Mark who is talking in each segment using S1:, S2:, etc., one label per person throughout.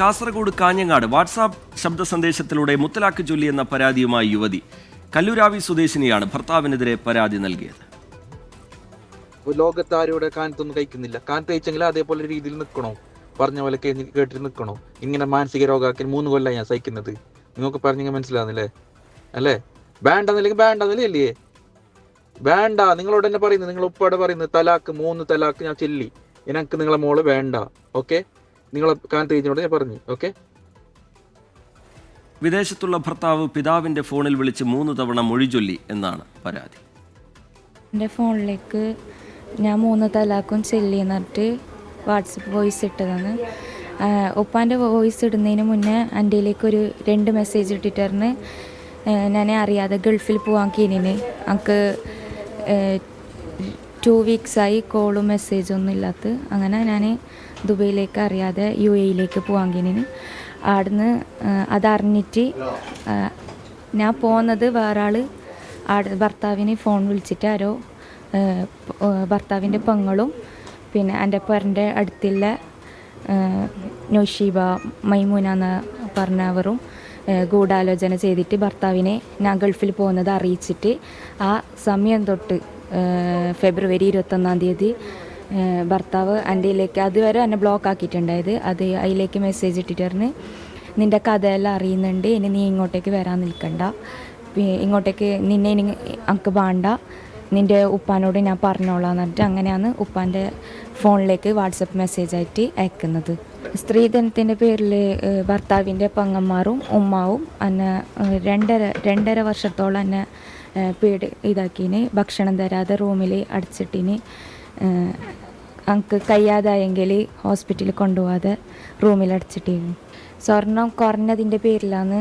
S1: Kasaragod Kanhangad WhatsApp ശബ്ദ സന്ദേശത്തിലൂടെ മുത്തലാഖ് ചൊല്ലിയെന്ന പരാതിയുമായി യുവതി. കല്ലുരാവി സ്വദേശിനിയാണ് ഭർത്താവിനെതിരെ പരാതി നൽകിയത്.
S2: ലോകത്താരോടെ കാനത്തൊന്നും കഴിക്കുന്നില്ല. കാനത്ത് കഴിച്ചെങ്കിൽ അതേപോലെ രീതിയിൽ നിൽക്കണോ, പറഞ്ഞ പോലെ കേട്ടിട്ട് നിൽക്കണോ? ഇങ്ങനെ മാനസിക രോഗമാക്കി 3 കൊല്ലം ഞാൻ സഹിക്കുന്നത്. നിങ്ങൾക്ക് പറഞ്ഞെങ്കിൽ മനസ്സിലാവുന്നില്ലേ? അല്ലേ? വേണ്ടെന്നില്ലെങ്കിൽ വേണ്ടെന്നില്ലേ? വേണ്ട. നിങ്ങളോട് തന്നെ പറയുന്നത്, നിങ്ങൾ ഉപ്പയോടെ പറയുന്നത് തലാക്ക് 3 തലാക്ക് ഞാൻ ചൊല്ലി, എനിക്ക് നിങ്ങളെ മോള് വേണ്ട. ഓക്കെ, നിങ്ങളെ കാനത്ത് കഴിച്ചോട് ഞാൻ പറഞ്ഞു. ഓക്കെ.
S1: വിദേശത്തുള്ള ഭർത്താവ് പിതാവിന്റെ ഫോണിൽ വിളിച്ച് 3 തവണ മൊഴി ചൊല്ലി എന്നാണ് പരാതി.
S3: എൻ്റെ ഫോണിലേക്ക് ഞാൻ 3 തലാക്കും ചൊല്ലി എന്നിട്ട് വാട്സപ്പ് വോയിസ് ഇട്ടതാണ്. ഉപ്പാൻ്റെ വോയിസ് ഇടുന്നതിന് മുന്നേ എൻ്റെയിലേക്ക് 2 മെസ്സേജ് ഇട്ടിട്ടായിരുന്നു. ഞാൻ അറിയാതെ ഗൾഫിൽ പോകാൻ കഴിഞ്ഞിന് എനിക്ക് 2 വീക്സായി കോളും മെസ്സേജൊന്നും ഇല്ലാത്ത. അങ്ങനെ ഞാൻ ദുബൈയിലേക്ക് അറിയാതെ UAE പോകാൻ കഴിഞ്ഞിന്. അവിടുന്ന് അതറിഞ്ഞിട്ട് ഞാൻ പോകുന്നത് വേറെ ആൾ ഭർത്താവിന് ഫോൺ വിളിച്ചിട്ട് ആരോ ഭർത്താവിൻ്റെ പെങ്ങളും പിന്നെ എൻ്റെ പേരൻ്റെ അടുത്തുള്ള നൗഷീബ മൈമൂന എന്ന് പറഞ്ഞവരും ഗൂഢാലോചന ചെയ്തിട്ട് ഭർത്താവിനെ ഞാൻ ഗൾഫിൽ പോകുന്നത് അറിയിച്ചിട്ട് ആ സമയം തൊട്ട് ഫെബ്രുവരി 21-ാം തീയതി ഭർത്താവ് എൻ്റെയിലേക്ക് അതുവരെ എന്നെ ബ്ലോക്ക് ആക്കിയിട്ടുണ്ടായത്. അതിലേക്ക് മെസ്സേജ് ഇട്ടിട്ടായിരുന്നു, നിൻ്റെ കഥയെല്ലാം അറിയുന്നുണ്ട്, ഇനി നീ ഇങ്ങോട്ടേക്ക് വരാൻ നിൽക്കണ്ട, ഇങ്ങോട്ടേക്ക് നിന്നെ ഇനി എനിക്ക് വേണ്ട, നിൻ്റെ ഉപ്പാനോട് ഞാൻ പറഞ്ഞോളാം എന്നിട്ട് അങ്ങനെയാണ് ഉപ്പാൻ്റെ ഫോണിലേക്ക് വാട്സപ്പ് മെസ്സേജായിട്ട് അയക്കുന്നത്. സ്ത്രീധനത്തിൻ്റെ പേരിൽ ഭർത്താവിൻ്റെ പെങ്ങന്മാരും ഉമ്മാവും എന്നെ 2.5 വർഷത്തോളം എന്നെ ഇതാക്കിന്. ഭക്ഷണം തരാതെ റൂമിൽ അടച്ചിട്ടിന്. എനിക്ക് കഴിയാതായെങ്കിൽ ഹോസ്പിറ്റലിൽ കൊണ്ടുപോകാതെ റൂമിൽ അടച്ചിട്ടിരുന്നു. സ്വർണം കുറഞ്ഞതിൻ്റെ പേരിലാണ്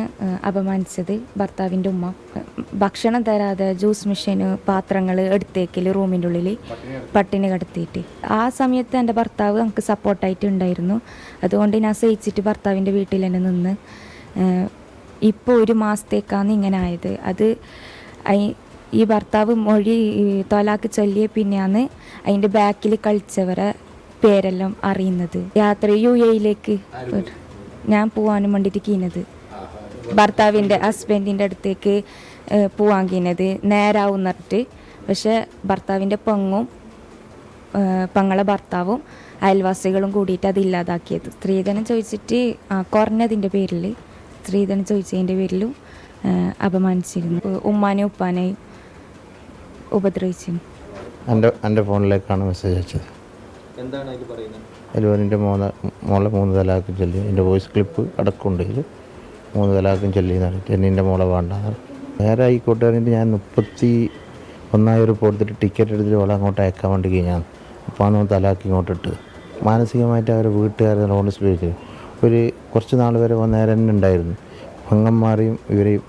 S3: അപമാനിച്ചത് ഭർത്താവിൻ്റെ ഉമ്മ. ഭക്ഷണം തരാതെ ജ്യൂസ് മെഷീന് പാത്രങ്ങൾ എടുത്തേക്കൽ റൂമിൻ്റെ ഉള്ളിൽ പട്ടിണി കിടത്തിയിട്ട്. ആ സമയത്ത് എൻ്റെ ഭർത്താവ് എനിക്ക് സപ്പോർട്ടായിട്ട് ഉണ്ടായിരുന്നു. അതുകൊണ്ട് ഞാൻ സഹിച്ചിട്ട് ഭർത്താവിൻ്റെ വീട്ടിൽ തന്നെ നിന്ന്. ഇപ്പോൾ 1 മാസത്തേക്കാണ് ഇങ്ങനെ ആയത്. അത് ഈ ഭർത്താവ് മൊഴി തൊലാക്ക് ചൊല്ലിയ പിന്നെയാണ് അതിൻ്റെ ബാക്കിൽ കളിച്ചവരെ പേരെല്ലാം അറിയുന്നത്. യാത്ര UAE ഞാൻ പോകാനും വേണ്ടിയിട്ട് കീഞ്ഞത്. ഭർത്താവിൻ്റെ ഹസ്ബൻഡിൻ്റെ അടുത്തേക്ക് പോകാൻ കീഞ്ഞത് നേരാവും എന്നിട്ട്. പക്ഷേ ഭർത്താവിൻ്റെ പെങ്ങളെ ഭർത്താവും അയൽവാസികളും കൂടിയിട്ട് അതില്ലാതാക്കിയത്. സ്ത്രീധനം ചോദിച്ചിട്ട് കുറഞ്ഞതിൻ്റെ പേരിൽ സ്ത്രീധനം ചോദിച്ചതിൻ്റെ പേരിലും അപമാനിച്ചിരുന്നു. ഉമ്മാനെയും ഉപ്പാനെയും ഉപദ്രവിച്ചിരുന്നു.
S4: എൻ്റെ ഫോണിലേക്കാണ് മെസ്സേജ് അയച്ചത്.
S2: എന്താണ് അതിൽ പറയുന്നത്?
S4: അതിൽ എൻ്റെ മോളെ 3 തലാക്കും ചൊല്ലി, എൻ്റെ വോയിസ് ക്ലിപ്പ് അടക്കമുണ്ട്. ഇതിൽ 3 തലാക്കും ചൊല്ലി എന്ന് പറഞ്ഞിട്ട് എൻ്റെ മോളെ വേണ്ട. നേരെ ആയിക്കോട്ടെ പറഞ്ഞിട്ട് ഞാൻ 31,000 രൂപ കൊടുത്തിട്ട് ടിക്കറ്റ് എടുത്തിട്ട് അവളെ അങ്ങോട്ട് അയക്കാൻ വേണ്ടി കഴിഞ്ഞാണ്. അപ്പോൾ ആ തലാക്ക് ഇങ്ങോട്ടിട്ട് മാനസികമായിട്ട് അവരെ വീട്ടുകാരെ ഹോണസ്റ്റ് കുറച്ച് നാൾ വരെ നേരെ തന്നെ ഉണ്ടായിരുന്നു. പെങ്ങന്മാരെയും ഇവരെയും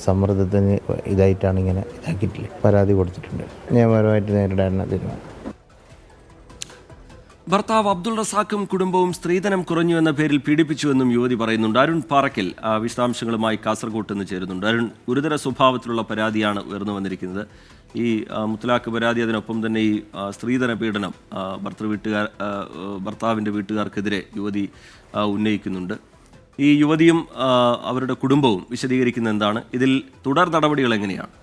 S4: സമ്മർദ്ദത്തിന് ഇതായിട്ടാണ് ഇങ്ങനെ ഇതാക്കിയിട്ടില്ല. പരാതി കൊടുത്തിട്ടുണ്ട്. നിയമപരമായിട്ട് നേരിടാൻ തീരുമാനം.
S1: ഭർത്താവ് അബ്ദുൾ റസാഖും കുടുംബവും സ്ത്രീധനം കുറഞ്ഞു എന്ന പേരിൽ പീഡിപ്പിച്ചുവെന്നും യുവതി പറയുന്നുണ്ട്. അരുൺ പാറക്കൽ വിശദാംശങ്ങളുമായി കാസർഗോട്ട് നിന്ന് ചേരുന്നുണ്ട്. അരുൺ, ഗുരുതര സ്വഭാവത്തിലുള്ള പരാതിയാണ് ഉയർന്നു വന്നിരിക്കുന്നത്. ഈ മുത്തലാഖ് പരാതി, അതിനൊപ്പം തന്നെ ഈ സ്ത്രീധന പീഡനം ഭർത്താവിൻ്റെ വീട്ടുകാർക്കെതിരെ യുവതി ഉന്നയിക്കുന്നുണ്ട്. ഈ യുവതിയും അവരുടെ കുടുംബവും വിശദീകരിക്കുന്ന എന്താണ്? ഇതിൽ തുടർ നടപടികൾ എങ്ങനെയാണ്?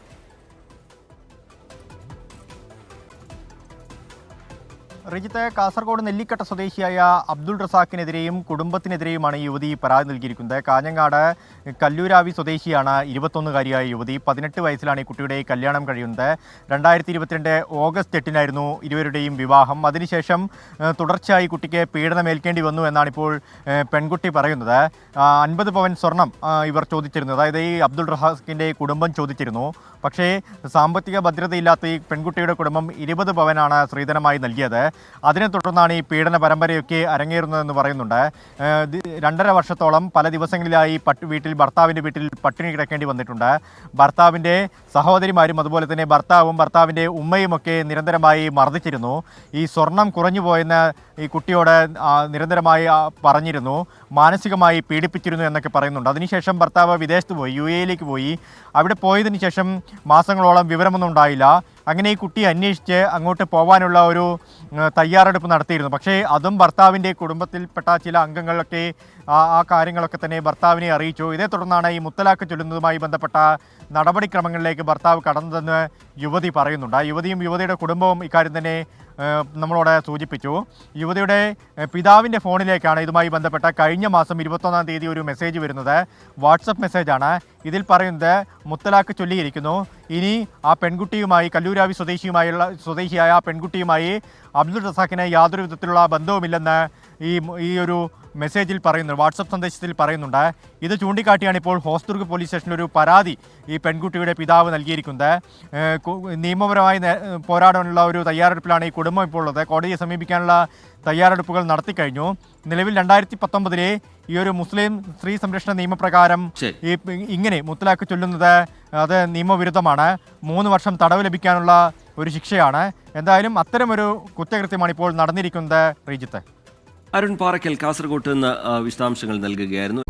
S5: റിജിത്ത്, കാസർഗോഡ് നെല്ലിക്കട്ട സ്വദേശിയായ അബ്ദുൾ റസാഖിനെതിരെയും കുടുംബത്തിനെതിരെയുമാണ് ഈ യുവതി പരാതി നൽകിയിരിക്കുന്നത്. കാഞ്ഞങ്ങാട് കല്ലൂരാവി സ്വദേശിയാണ് 21-കാരിയായ യുവതി. 18 വയസ്സിലാണ് ഈ കുട്ടിയുടെ കല്യാണം കഴിയുന്നത്. 2022 ഓഗസ്റ്റ് 8-നായിരുന്നു ഇരുവരുടെയും വിവാഹം. അതിനുശേഷം തുടർച്ചയായി കുട്ടിക്ക് പീഡനമേൽക്കേണ്ടി വന്നു എന്നാണ് ഇപ്പോൾ പെൺകുട്ടി പറയുന്നത്. 50 പവൻ സ്വർണം ഇവർ ചോദിച്ചിരുന്നു, അതായത് ഈ അബ്ദുൾ റസാഖിൻ്റെ കുടുംബം ചോദിച്ചിരുന്നു. പക്ഷേ സാമ്പത്തിക ഭദ്രതയില്ലാത്ത ഈ പെൺകുട്ടിയുടെ കുടുംബം 20 പവനാണ് സ്ത്രീധനമായി നൽകിയത്. അതിനെ തുടർന്നാണ് ഈ പീഡന പരമ്പരയൊക്കെ അരങ്ങേറുന്നതെന്ന് പറയുന്നുണ്ട്. 2.5 വർഷത്തോളം പല ദിവസങ്ങളിലായി ഭർത്താവിൻ്റെ വീട്ടിൽ പട്ടിണി കിടക്കേണ്ടി വന്നിട്ടുണ്ട്. ഭർത്താവിൻ്റെ സഹോദരിമാരും അതുപോലെ തന്നെ ഭർത്താവിൻ്റെ ഉമ്മയുമൊക്കെ നിരന്തരമായി മർദ്ദിച്ചിരുന്നു. ഈ സ്വർണം കുറഞ്ഞു പോയെന്ന് ഈ കുട്ടിയോട് നിരന്തരമായി പറഞ്ഞിരുന്നു. മാനസികമായി പീഡിപ്പിച്ചിരുന്നു എന്നൊക്കെ പറയുന്നുണ്ട്. അതിനുശേഷം ഭർത്താവ് വിദേശത്ത് പോയി, UAE പോയി. അവിടെ പോയതിനു ശേഷം മാസങ്ങളോളം വിവരമൊന്നും ഉണ്ടായില്ല. അങ്ങനെ ഈ കുട്ടിയെ അന്വേഷിച്ച് അങ്ങോട്ട് പോകാനുള്ള ഒരു തയ്യാറെടുപ്പ് നടത്തിയിരുന്നു. പക്ഷേ അതും ഭർത്താവിൻ്റെ കുടുംബത്തിൽപ്പെട്ട ചില അംഗങ്ങളൊക്കെ ആ കാര്യങ്ങളൊക്കെ തന്നെ ഭർത്താവിനെ അറിയിച്ചു. ഇതേ തുടർന്നാണ് ഈ മുത്തലാഖ് ചൊല്ലുന്നതുമായി ബന്ധപ്പെട്ട നടപടിക്രമങ്ങളിലേക്ക് ഭർത്താവ് കടന്നതെന്ന് യുവതി പറയുന്നുണ്ട്. ആ യുവതിയും യുവതിയുടെ കുടുംബവും ഇക്കാര്യം തന്നെ നമ്മളോട് സൂചിപ്പിച്ചു. യുവതിയുടെ പിതാവിൻ്റെ ഫോണിലേക്കാണ് ഇതുമായി ബന്ധപ്പെട്ട കഴിഞ്ഞ മാസം 21-ാം തീയതി ഒരു മെസ്സേജ് വരുന്നത്. വാട്സപ്പ് മെസ്സേജാണ്. ഇതിൽ പറയുന്നത് മുത്തലാഖ് ചൊല്ലിയിരിക്കുന്നു. ഇനി ആ പെൺകുട്ടിയുമായി കല്ലൂരാവി സ്വദേശിയായ ആ പെൺകുട്ടിയുമായി അബ്ദുൾ റസാഖിന് യാതൊരു വിധത്തിലുള്ള ബന്ധവുമില്ലെന്ന് ഈ ഒരു മെസ്സേജിൽ പറയുന്നു, വാട്സപ്പ് സന്ദേശത്തിൽ പറയുന്നുണ്ട്. ഇത് ചൂണ്ടിക്കാട്ടിയാണ് ഇപ്പോൾ ഹോസ്ദുർഗ് പോലീസ് സ്റ്റേഷനിൽ ഒരു പരാതി ഈ പെൺകുട്ടിയുടെ പിതാവ് നൽകിയിരിക്കുന്നത്. നിയമപരമായി പോരാടാനുള്ള ഒരു തയ്യാറെടുപ്പിലാണ് ഈ കുടുംബം ഇപ്പോൾ ഉള്ളത്. കോടതിയെ സമീപിക്കാനുള്ള തയ്യാറെടുപ്പുകൾ നടത്തിക്കഴിഞ്ഞു. നിലവിൽ 2019 ഈ ഒരു മുസ്ലിം സ്ത്രീ സംരക്ഷണ നിയമപ്രകാരം ഇങ്ങനെ മുത്തലാഖ് ചൊല്ലുന്നത് അത് നിയമവിരുദ്ധമാണ്. 3 വർഷം തടവ് ലഭിക്കാനുള്ള ഒരു ശിക്ഷയാണ്. എന്തായാലും അത്തരമൊരു കുറ്റകൃത്യമാണ് ഇപ്പോൾ നടന്നിരിക്കുന്നത്. റീജിത്ത്,
S1: അരുൺ പാറയ്ക്കൽ കാസർഗോട്ട് നിന്ന് വിശദാംശങ്ങൾ നൽകുകയായിരുന്നു.